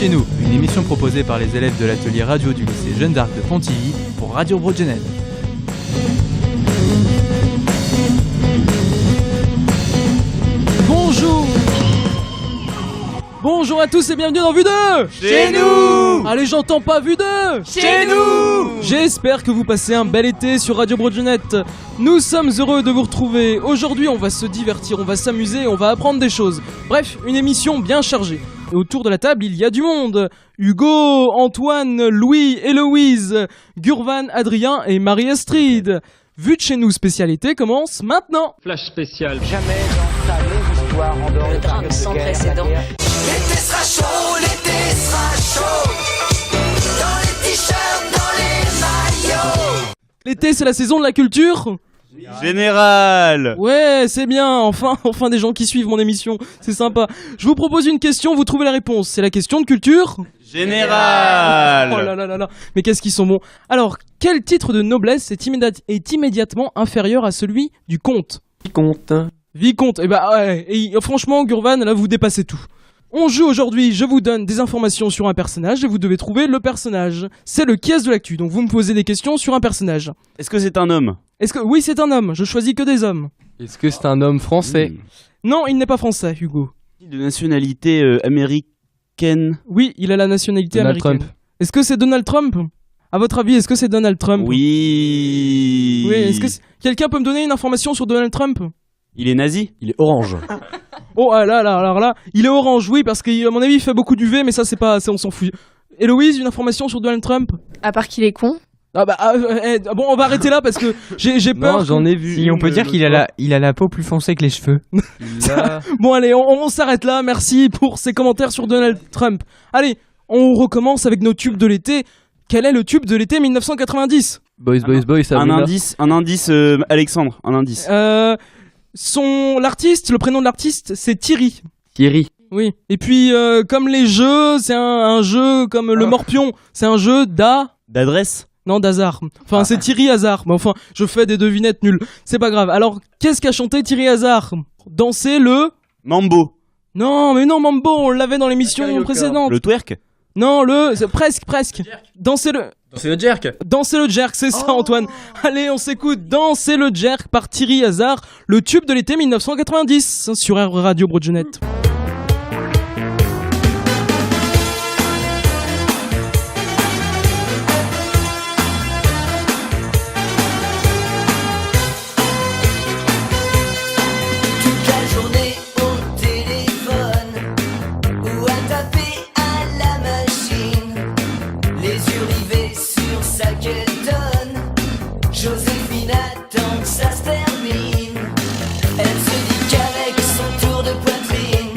Chez nous, une émission proposée par les élèves de l'atelier radio du lycée Jeanne d'Arc de Pontivy pour Radio Broadgenet. Bonjour à tous et bienvenue dans Vue 2 Chez nous. Allez, j'entends pas Vue 2 Chez nous. J'espère que vous passez un bel été sur Radio Broadgenet. Nous sommes heureux de vous retrouver. Aujourd'hui, on va se divertir, on va s'amuser, on va apprendre des choses. Bref, une émission bien chargée. Et autour de la table, il y a du monde. Hugo, Antoine, Louis, Héloïse, Gurvan, Adrien et Marie-Astrid. Vue de chez nous spécialité commence maintenant. Flash spécial. Jamais dans sa longue histoire en dehors Le des drame périodes sans de guerre, précédent. la guerre. L'été sera chaud, dans les t-shirts, dans les maillots. L'été, c'est la saison de la culture. Général. Ouais, c'est bien, enfin des gens qui suivent mon émission, c'est sympa. Je vous propose une question, vous trouvez la réponse. C'est la question de culture. Général. Oh là là là là, mais qu'est-ce qu'ils sont bons. Alors, quel titre de noblesse est immédiatement inférieur à celui du comte? Vicomte, et bah ouais, franchement Gurvan, là vous dépassez tout. On joue aujourd'hui, je vous donne des informations sur un personnage et vous devez trouver le personnage. C'est le qui est de l'actu, donc vous me posez des questions sur un personnage. Est-ce que c'est un homme? Oui, c'est un homme, je choisis que des hommes. Est-ce que c'est un homme français? Non, il n'est pas français, Hugo. De nationalité américaine. Oui, il a la nationalité Donald américaine. Trump. Est-ce que c'est Donald Trump? À votre avis, est-ce que c'est Donald Trump? Oui. Oui, quelqu'un peut me donner une information sur Donald Trump? Il est nazi? Il est orange. Oh alors là, il est orange, oui, parce qu'à mon avis, il fait beaucoup d'UV, mais ça, on s'en fout. Héloïse, une information sur Donald Trump? À part qu'il est con. Bon, on va arrêter là parce que j'ai peur. Non, j'en ai vu. Si on peut dire qu'il a la peau plus foncée que les cheveux. Bon, allez, on s'arrête là. Merci pour ces commentaires sur Donald Trump. Allez, on recommence avec nos tubes de l'été. Quel est le tube de l'été 1990? Boys, Un indice, Alexandre, un indice. Le prénom de l'artiste, c'est Thierry. Thierry. Oui. Et puis, comme les jeux, c'est un jeu comme le Morpion. C'est un jeu D'adresse? Non, d'hasard. Enfin, c'est Thierry Hazard. Mais enfin, je fais des devinettes nulles. C'est pas grave. Alors, qu'est-ce qu'a chanté Thierry Hazard? Danser le... Mambo. Non, mais non, Mambo, on l'avait dans l'émission précédente. Le twerk? Non, c'est presque. Danser le jerk. Danser le jerk, c'est ça, Antoine. Allez, on s'écoute Danser le jerk par Thierry Hazard, le tube de l'été 1990 sur Radio Broadgenet. Toute la journée au téléphone ou à taper à la machine, les yeux rivés sur sa quetonne. Joséphine attend que ça se termine. Elle se dit qu'avec son tour de poitrine,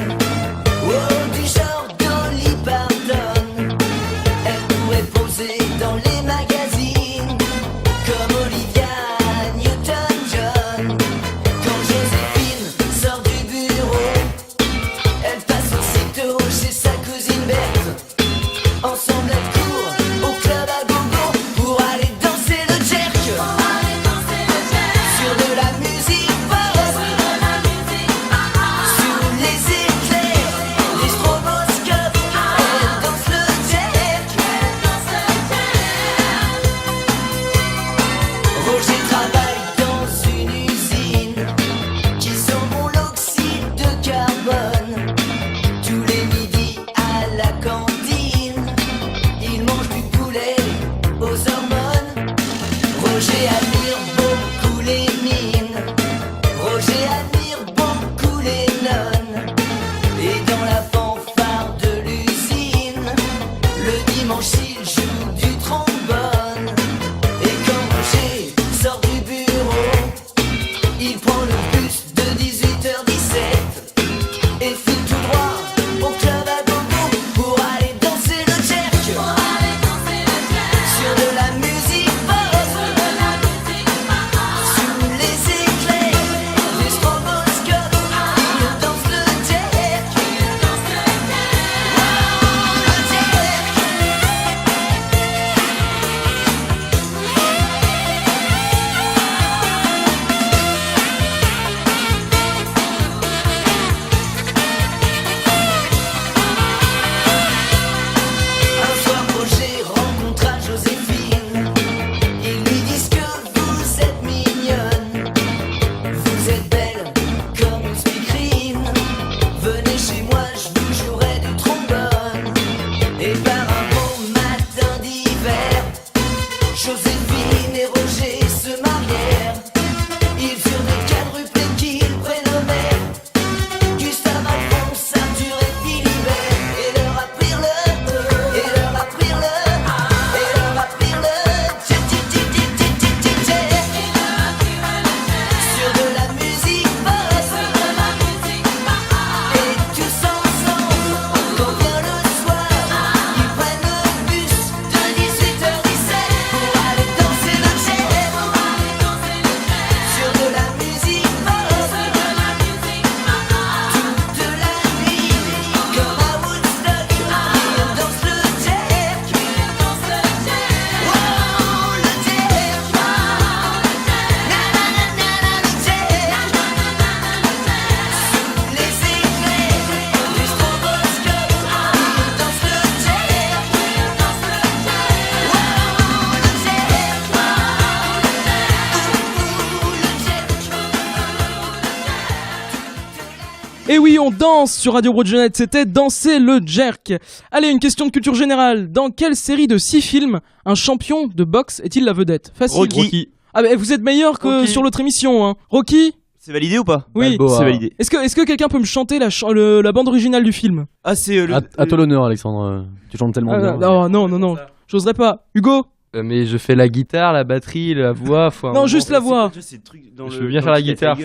Et oui, on danse sur Radio Broadjeunette, c'était Danser le Jerk. Allez, une question de culture générale. Dans quelle série de 6 films un champion de boxe est-il la vedette? Facile. Rocky. Ah bah vous êtes meilleur que Rocky. sur l'autre émission, hein. Rocky? C'est validé ou pas? Oui. Balboa. C'est validé. Est-ce que quelqu'un peut me chanter la bande originale du film? Ah, c'est le. À toi l'honneur, Alexandre. Tu chantes tellement bien. Non, j'oserais pas. Hugo? Mais je fais la guitare, la batterie, la voix. Non, juste la voix. Je veux bien faire la guitare.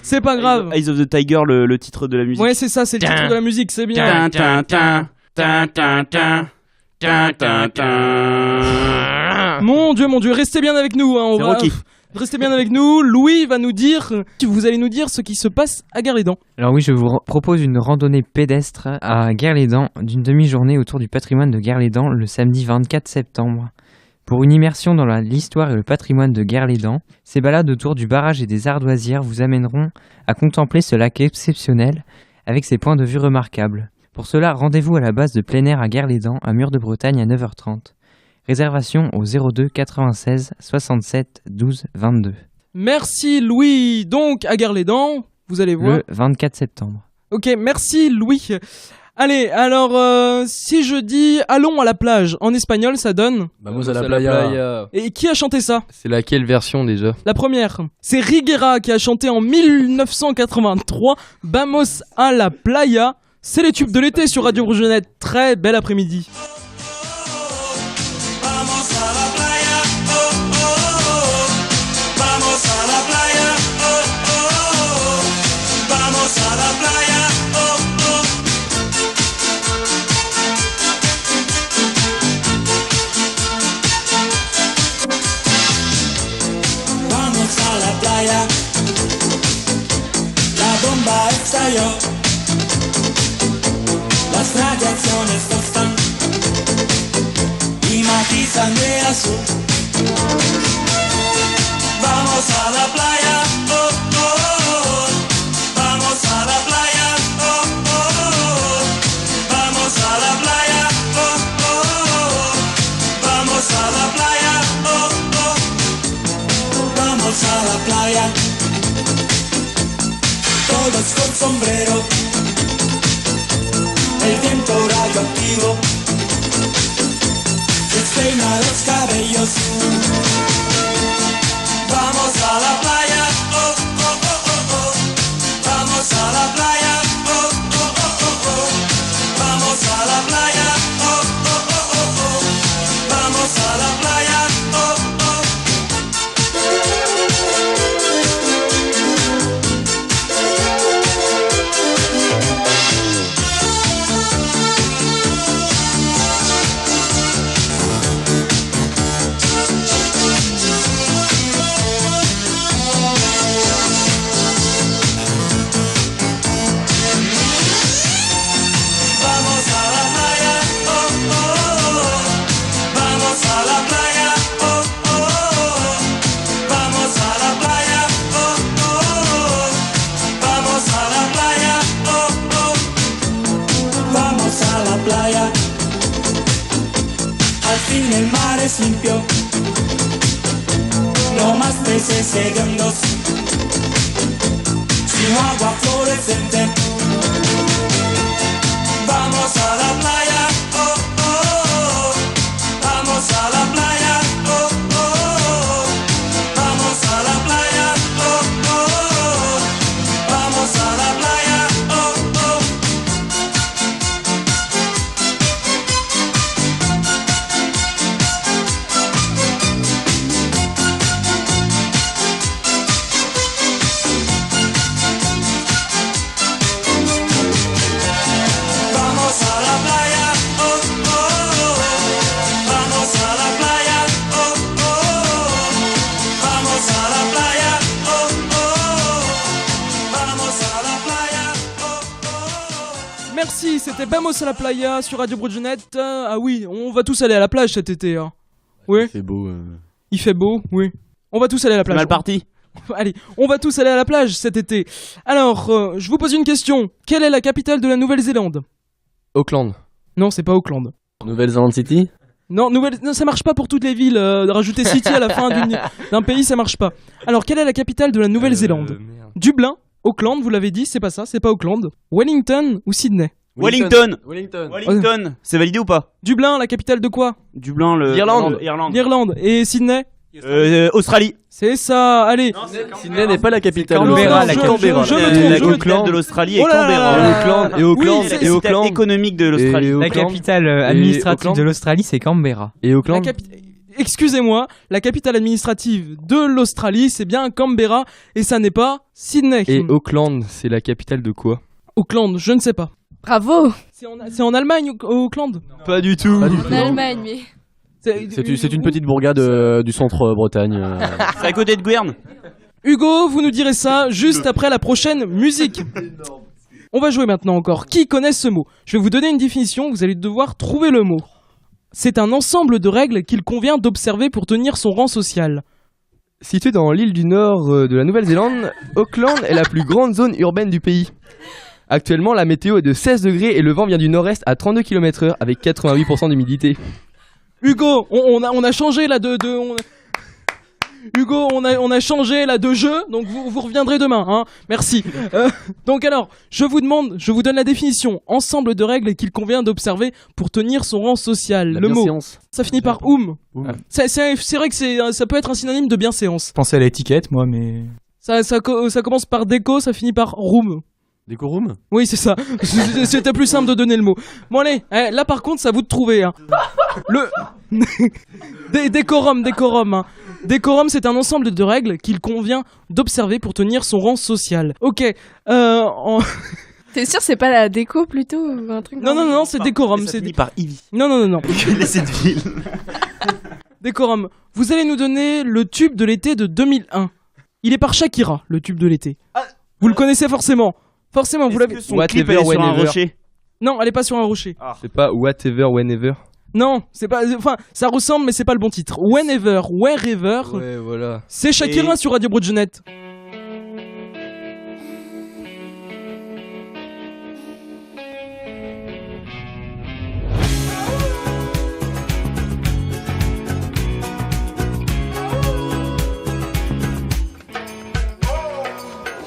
C'est pas grave. Eyes of the Tiger, le titre de la musique. Ouais, c'est ça, c'est le titre de la musique, c'est bien. Mon Dieu, restez bien avec nous. Hein, C'est Rocky. Restez bien avec nous. Louis va nous dire, vous allez nous dire ce qui se passe à Gare-les-Dents. Alors oui, je vous propose une randonnée pédestre à Gare-les-Dents d'une demi-journée autour du patrimoine de Gare-les-Dents le samedi 24 septembre. Pour une immersion dans l'histoire et le patrimoine de Gare-les-Dents, ces balades autour du barrage et des ardoisières vous amèneront à contempler ce lac exceptionnel avec ses points de vue remarquables. Pour cela, rendez-vous à la base de plein air à Gare-les-Dents, à Mur de Bretagne à 9h30. Réservation au 02 96 67 12 22. Merci Louis. Donc à Gare-les-Dents, vous allez voir. Le 24 septembre. Ok, merci Louis. Allez, alors si je dis allons à la plage, en espagnol ça donne. Vamos à la playa. Et qui a chanté ça? C'est laquelle version déjà? La première, c'est Riguera qui a chanté en 1983 Vamos à la playa. C'est les tubes de l'été sur Radio Broadjeunette. Très bel après-midi. La bomba estalló, las radiaciones tostan y matizan de azul. Vamos a la playa, oh, oh, oh. Vamos a la playa, oh, oh, oh. Vamos a la playa, oh, oh, oh. Vamos a la playa, oh, oh. Vamos a la playa. Todos con sombrero, el viento radioactivo despeina los cabellos. Vamos a la playa, oh, oh, oh, oh, oh. Vamos a la playa, oh, oh, oh, oh, oh. Vamos a la playa, oh, oh, oh, oh, oh. Vamos a la playa, oh, oh. El mar es limpio, no más peces hediondos, sino agua fluorescente. Vamos a la playa, oh, oh, oh. Vamos a la playa, oh, oh, oh. Vamos a la playa, oh, oh, oh. Vamos a la playa, oh, oh. Merci, c'était Vamos à la playa sur Radio Broadjeunette. Ah oui, on va tous aller à la plage cet été. Hein. Oui. C'est beau. Il fait beau, oui. On va tous aller à la plage. Mal parti. Allez, on va tous aller à la plage cet été. Alors, je vous pose une question. Quelle est la capitale de la Nouvelle-Zélande? Auckland. Non, c'est pas Auckland. Nouvelle-Zélande City. Non, ça marche pas pour toutes les villes. Rajouter City à la fin d'un pays, ça marche pas. Alors, quelle est la capitale de la Nouvelle-Zélande? Merde. Dublin, Auckland, vous l'avez dit, c'est pas ça, c'est pas Auckland. Wellington ou Sydney? Wellington. Wellington. Wellington. C'est validé ou pas? Dublin, la capitale de quoi? Dublin, Irlande. L'Irlande. Et Sydney? Australie. C'est ça, allez. Sydney n'est pas la capitale. Canberra, la Canberra. je me trompe, La je me capitale trompe. de l'Australie est Oh là là Canberra. là là. Auckland, et Auckland, Oui, C'est et la Auckland. capitale économique de l'Australie. Et La Auckland. capitale administrative Auckland. de l'Australie, c'est Canberra. Et Auckland. Excusez-moi, la capitale administrative de l'Australie, c'est bien Canberra et ça n'est pas Sydney. Et Auckland, c'est la capitale de quoi? Auckland, je ne sais pas. Bravo. C'est en Allemagne, Auckland? Pas du tout. En Allemagne, mais... C'est une petite bourgade du centre-Bretagne. C'est à côté de Gwern. Hugo, vous nous direz ça juste après la prochaine musique. On va jouer maintenant encore. Qui connaît ce mot? Je vais vous donner une définition, vous allez devoir trouver le mot. C'est un ensemble de règles qu'il convient d'observer pour tenir son rang social. Située dans l'île du nord de la Nouvelle-Zélande, Auckland est la plus grande zone urbaine du pays. Actuellement, la météo est de 16 degrés et le vent vient du nord-est à 32 km/h avec 88% d'humidité. Hugo, on a changé là Hugo, on a changé là de jeu, donc vous reviendrez demain, hein. Merci. Donc alors, je vous donne la définition. Ensemble de règles qu'il convient d'observer pour tenir son rang social. La Le mot, bienséance. ça finit par C'est vrai que ça peut être un synonyme de bienséance. Je pensais à l'étiquette, moi, mais. Ça commence par déco, ça finit par room. Décorum. Oui, c'est ça. C'était plus simple de donner le mot. Bon allez, là par contre, c'est à vous de trouver. Hein. Décorum. Hein. Décorum, c'est un ensemble de règles qu'il convient d'observer pour tenir son rang social. Ok. T'es sûr c'est pas la déco plutôt ou un truc? Non, c'est décorum. Ça C'est finit par Ivy. Non. Laissez de ville. Décorum. Vous allez nous donner le tube de l'été de 2001. Il est par Shakira, le tube de l'été. Vous le connaissez forcément. Forcément, vous l'avez. Son clip elle est sur un rocher. Non, elle est pas sur un rocher. C'est pas whatever, whenever. Non, c'est pas. Enfin, ça ressemble, mais c'est pas le bon titre. Whenever, wherever. Ouais, voilà. C'est Shakira sur Radio Broadjonet.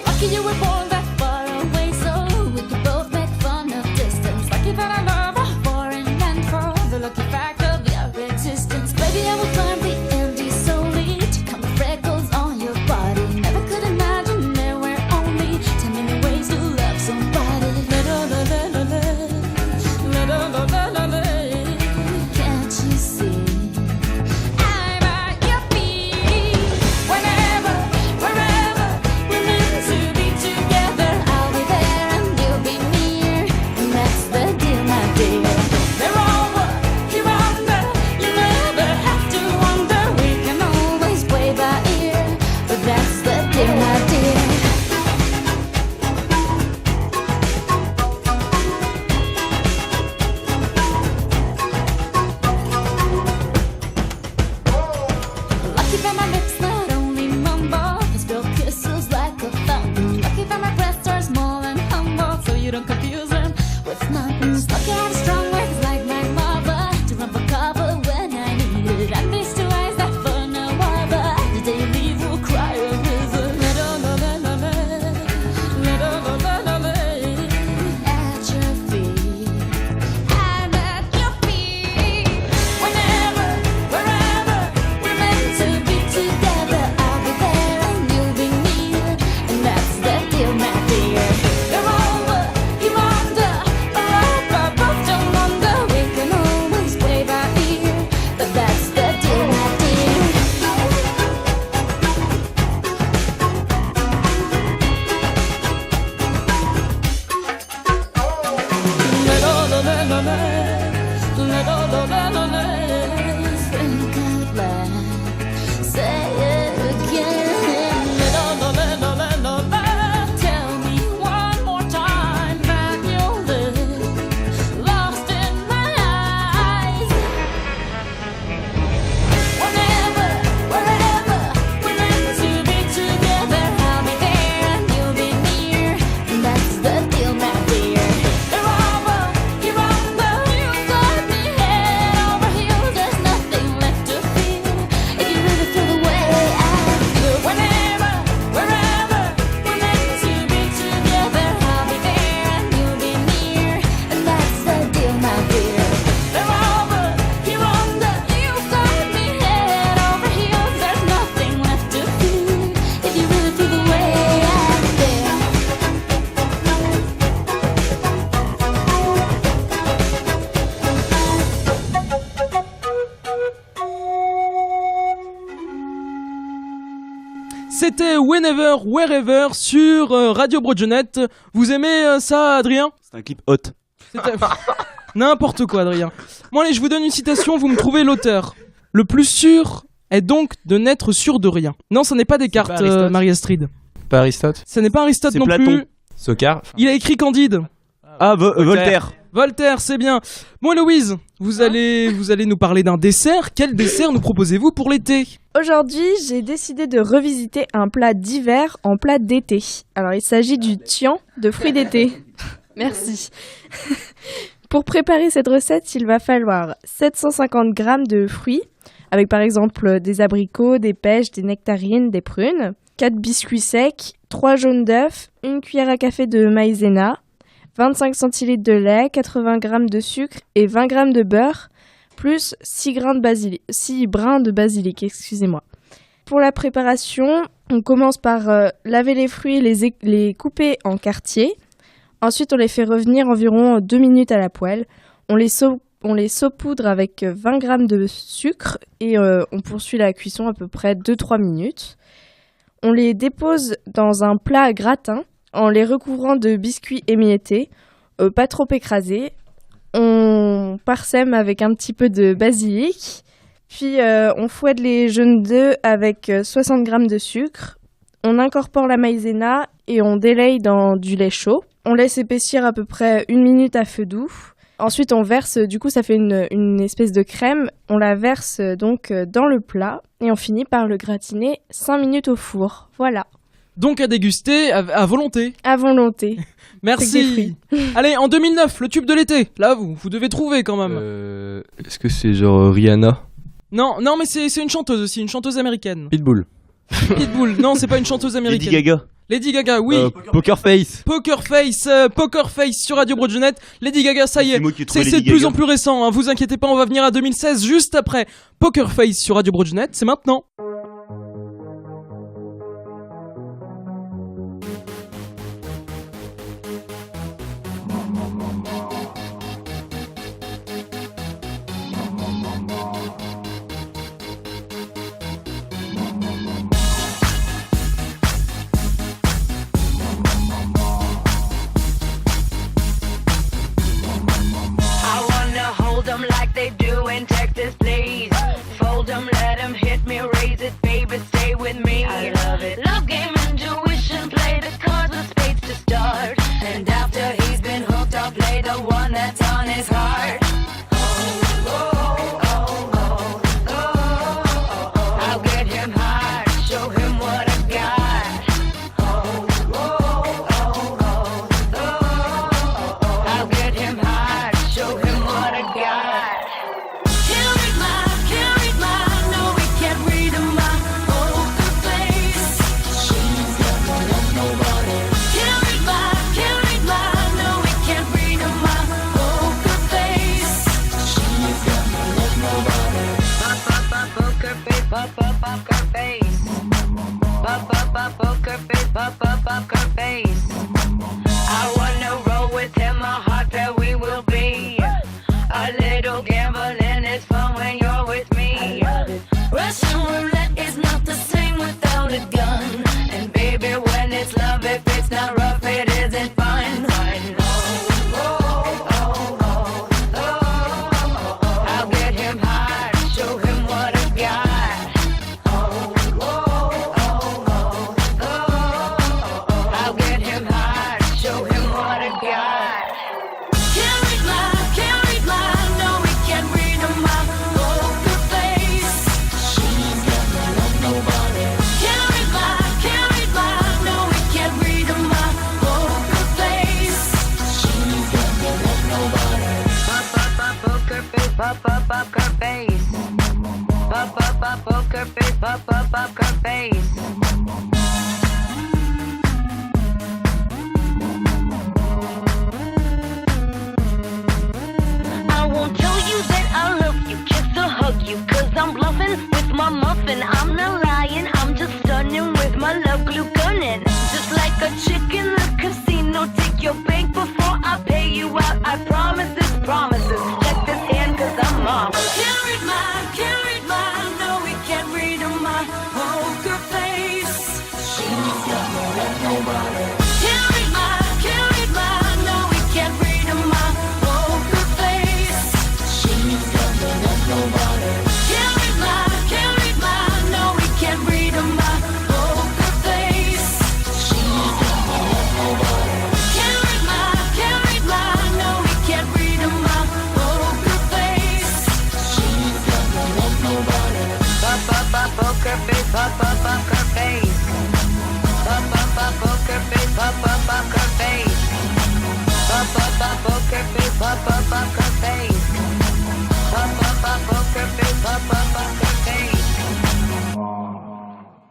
Lucky you were born that far away, so we could both make fun of distance. Lucky that I love her for and for the lucky fact of your existence. Baby, I will climb the Andes solely to count the freckles on your body. Never could C'était Whenever, Wherever sur Radio Broadionet. Vous aimez ça, Adrien? C'est un clip hot. N'importe quoi, Adrien. Bon allez, je vous donne une citation, vous me trouvez l'auteur. Le plus sûr est donc de n'être sûr de rien. Non, ce n'est pas Descartes, Marie-Astrid. Pas Aristote. Ce n'est pas Aristote C'est non Platon. plus. Socrate. Il a écrit Candide. Ah, Voltaire. Voltaire, c'est bien. Bon, Héloïse, vous allez nous parler d'un dessert. Quel dessert nous proposez-vous pour l'été? Aujourd'hui, j'ai décidé de revisiter un plat d'hiver en plat d'été. Alors, il s'agit du tian de fruits d'été. Merci. Pour préparer cette recette, il va falloir 750 g de fruits, avec par exemple des abricots, des pêches, des nectarines, des prunes, 4 biscuits secs, 3 jaunes d'œufs, 1 cuillère à café de maïzena, 25 centilitres de lait, 80 g de sucre et 20 g de beurre, plus 6 brins de basilic, excusez-moi. Pour la préparation, on commence par laver les fruits et les couper en quartiers. Ensuite, on les fait revenir environ 2 minutes à la poêle. On les saupoudre avec 20 g de sucre et on poursuit la cuisson à peu près 2-3 minutes. On les dépose dans un plat à gratin en les recouvrant de biscuits émiettés, pas trop écrasés. On parsème avec un petit peu de basilic. Puis on fouette les jaunes d'œufs avec 60 g de sucre. On incorpore la maïzena et on délaye dans du lait chaud. On laisse épaissir à peu près 1 minute à feu doux. Ensuite, on verse, du coup, ça fait une espèce de crème. On la verse donc dans le plat et on finit par le gratiner 5 minutes au four. Voilà. Donc à déguster à volonté. À volonté. Merci. Allez, en 2009, le tube de l'été. Là, vous devez trouver quand même. Est-ce que c'est genre Rihanna? Non, mais c'est une chanteuse aussi, une chanteuse américaine. Pitbull. Pitbull, non, c'est pas une chanteuse américaine. Lady Gaga. Lady Gaga, oui. Poker Face. Poker Face sur Radio Broadionet. Lady Gaga, ça y est. C'est de plus en plus récent, hein. Vous inquiétez pas, on va venir à 2016 juste après. Poker Face sur Radio Broadionet, c'est maintenant. Like they do in Texas, please. Fold them, let them hit me, raise it, baby, stay with me. I love it. Love game, intuition, play the cards with spades to start. And after he's been hooked, I'll play the one that's on his heart. I'll get him high, show him what I got. I'll get him high, show him what I got. Poker face. I wanna roll with him, a hot pair we will be. A little gambling is fun when you're with me. Russian roulette is not the same without a gun. And baby, when it's love, if it's not rough, it isn't fun. I'll get him high, show him what I got. I'll get him high, show him what I got. Can't read my, no, we can't read my poker face. She's got no love, nobody. Can't read my, no, we can't read my poker face. She's got no love, nobody. Poker face, poker face. Poker face, poker face. I won't tell you that I love you, kiss or hug you, 'cause I'm bluffing with my muffin. I'm not lying, I'm just stunning with my love glue gunning. Just like a chick in the casino, take your bank before I pay you out. I promise this promises. Check this hand 'cause I'm off. Can't read my, no, we can't read my poker face. up, poker face, up, poker face. Up, poker face, up, poker face.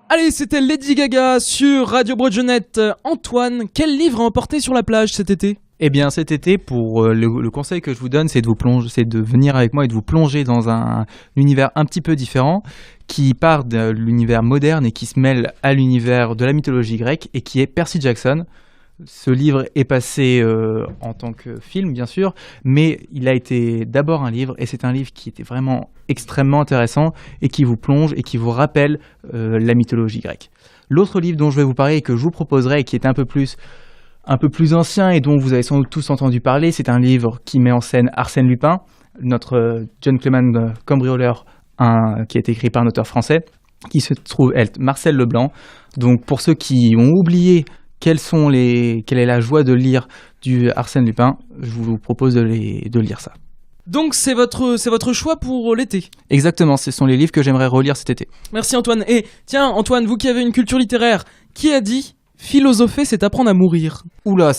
Allez, c'était Lady Gaga sur Radio Broadjeunette. Antoine, quel livre a emporté sur la plage cet été ? Eh bien, cet été, pour le conseil que je vous donne, c'est de venir avec moi et de vous plonger dans un univers un petit peu différent, qui part de l'univers moderne et qui se mêle à l'univers de la mythologie grecque, et qui est Percy Jackson. Ce livre est passé en tant que film, bien sûr, mais il a été d'abord un livre, et c'est un livre qui était vraiment extrêmement intéressant et qui vous plonge et qui vous rappelle la mythologie grecque. L'autre livre dont je vais vous parler et que je vous proposerai, et qui est un peu plus ancien et dont vous avez sans doute tous entendu parler, c'est un livre qui met en scène Arsène Lupin, notre John Clement cambrioleur, qui a été écrit par un auteur français, qui se trouve être Marcel Leblanc. Donc pour ceux qui ont oublié quelle est la joie de lire du Arsène Lupin, je vous propose de lire ça. Donc c'est votre choix pour l'été. Exactement, ce sont les livres que j'aimerais relire cet été. Merci Antoine. Et tiens Antoine, vous qui avez une culture littéraire, qui a dit « Philosopher, c'est apprendre à mourir ». Oula,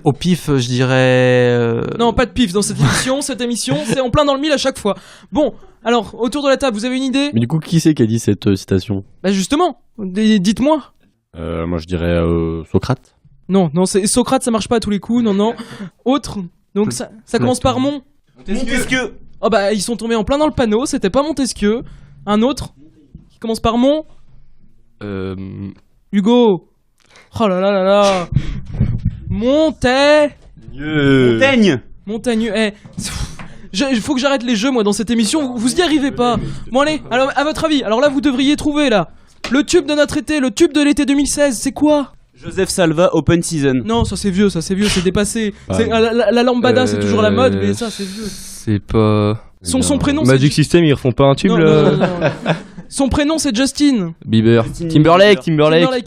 au pif, je dirais... Non, pas de pif dans cette émission. Cette émission, c'est en plein dans le mille à chaque fois. Bon, alors, autour de la table, vous avez une idée ? Mais du coup, qui c'est qui a dit cette citation ? Bah justement, dites-moi. Moi, je dirais Socrate. Non, c'est Socrate, ça marche pas à tous les coups, non. Autre, donc ça commence par Mont. Montesquieu. Oh bah, ils sont tombés en plein dans le panneau, c'était pas Montesquieu. Un autre, qui commence par Mont. Hugo. Oh là là là là. Montaigne. Il faut que j'arrête les jeux, moi, dans cette émission. Vous y arrivez pas. Bon, allez, alors, à votre avis, alors là, vous devriez trouver, là. Le tube de notre été, le tube de l'été 2016, c'est quoi ? Joseph Salva, Open Season. Non, ça c'est vieux, c'est dépassé. La lambada, c'est toujours la mode, mais ça, c'est vieux. C'est pas... Son prénom, Magic System, ils refont pas un tube, là non. Son prénom, c'est Justin Bieber. Timberlake.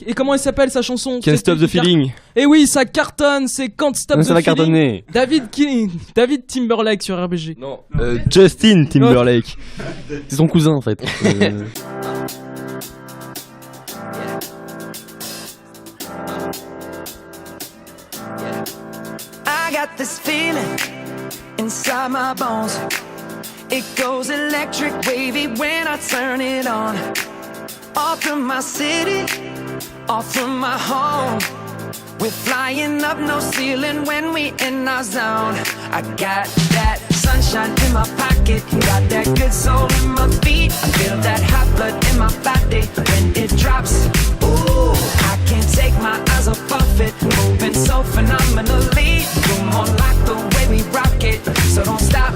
Et comment elle s'appelle, sa chanson ? Can't Stop the Feeling. Et oui, ça cartonne, c'est Can't Stop the Ça va Feeling. cartonner. David Timberlake sur RBG. Non, Justin Timberlake. C'est son cousin, en fait. I got this feeling inside my bones. It goes electric wavy when I turn it on. Off from my city, off from my home. We're flying up no ceiling when we in our zone. I got that sunshine in my pocket, got that good soul in my feet. I feel that hot blood in my body when it drops. Ooh, I can't take my eyes off of it, moving so phenomenally. You're more like the way we rock it, so don't stop.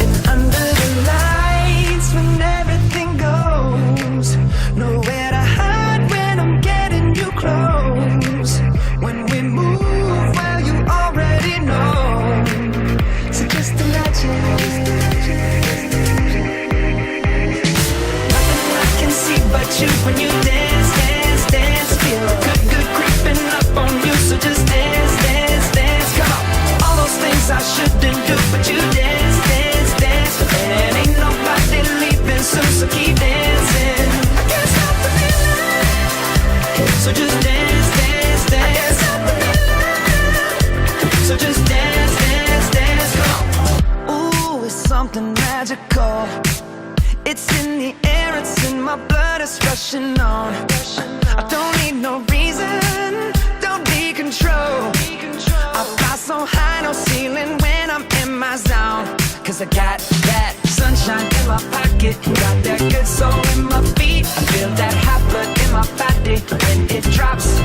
And under the lights when everything goes, nowhere to hide when I'm getting you close. When we move, well you already know. So just imagine. Nothing I can see but you when you dance, dance, dance. Feel good creeping up on you. So just dance, dance, dance. Come on, all those things I shouldn't do, but you dance, dance, dance. And ain't nobody leaving soon, so keep dancing. I can't stop the feeling. So just dance, dance, dance. I can't stop the feeling. So just dance, dance, dance. Come on. Ooh, it's something magical. It's in the air, it's in my blood, it's rushing on. I don't need no reason, don't be control. I fly so high, no ceiling when I'm in my zone. Cause I got that sunshine in my pocket, got that good soul in my feet. I feel that hot blood in my body when it drops.